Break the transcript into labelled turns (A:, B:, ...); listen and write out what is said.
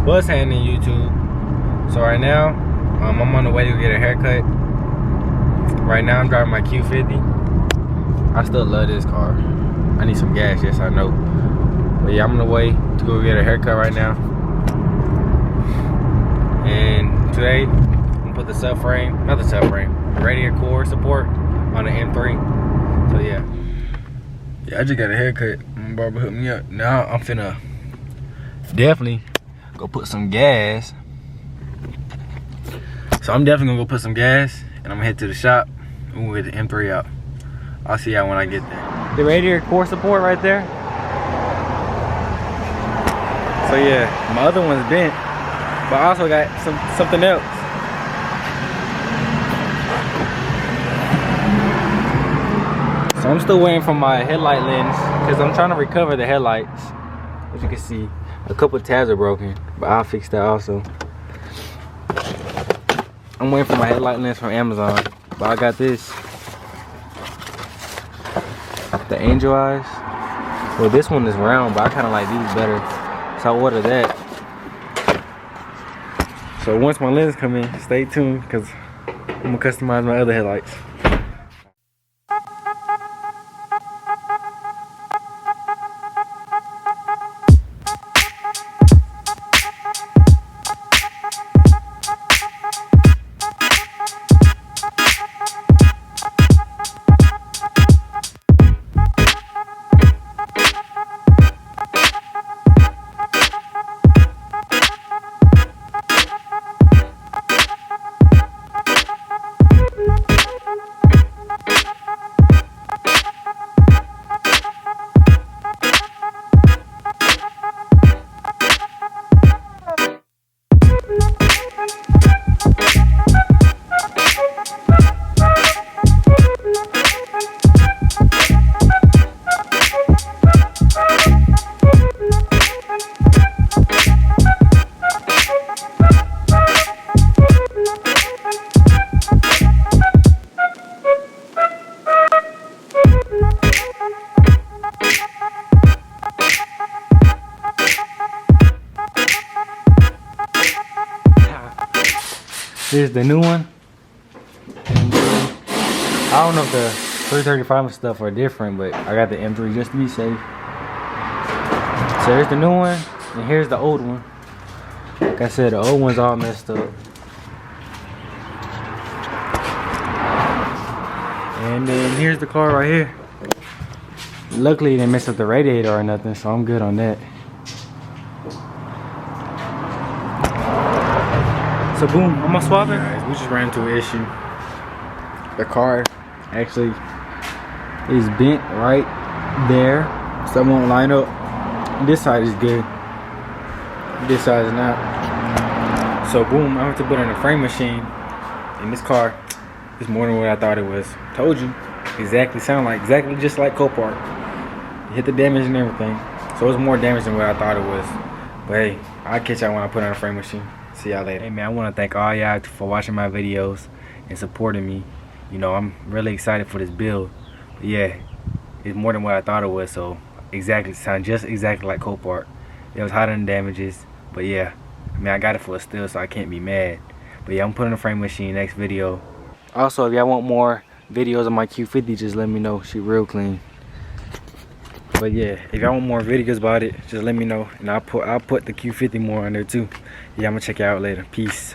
A: What's happening, YouTube? So right now, I'm on the way to get a haircut. Right now, I'm driving my Q50. I still love this car. I need some gas, yes, I know. But yeah, I'm on the way to go get a haircut right now. And today, I'm gonna put the subframe, not the subframe, the radiator core support on the M3. So yeah. Yeah, I just got a haircut. My barber hooked me up. Now I'm finna definitely go put some gas. So I'm definitely gonna go put some gas and I'm gonna head to the shop and we'll get the M3 out. I'll see y'all when I get there. The radiator core support right there. So yeah, my other one's bent, but I also got something else. So I'm still waiting for my headlight lens because I'm trying to recover the headlights. As you can see, a couple tabs are broken, but I'll fix that also. I'm waiting for my headlight lens from Amazon, but I got this, the angel eyes. Well, this one is round, but I kind of like these better, so I ordered that. So once my lens come in, stay tuned because I'm gonna customize my other headlights. Here's the new one. I don't know if the 335 and stuff are different, but I got the M3 just to be safe. So here's the new one, and here's the old one. Like I said, the old one's all messed up. And then here's the car right here. Luckily, they didn't mess up the radiator or nothing, so I'm good on that. So boom, I'm gonna swap it. Guys, we just ran into an issue. The car actually is bent right there, so it won't line up. This side is good. This side is not. So boom, I have to put in a frame machine, and this car is more than what I thought it was. Told you, exactly just like Copart. Hit the damage and everything. So it's more damage than what I thought it was. But hey, I'll catch y'all when I put on a frame machine. See y'all later. Hey man, I want to thank all y'all for watching my videos and supporting me. You know, I'm really excited for this build. But yeah, it's more than what I thought it was. So sound just exactly like Copart. It was higher than damages. But yeah, I mean, I got it for a steal, so I can't be mad. But yeah, I'm putting a frame machine next video. Also, if y'all want more videos of my Q50, just let me know. She real clean. But yeah, if y'all want more videos about it, just let me know, and I'll put the Q50 more on there too. Yeah, I'm gonna check you out later. Peace.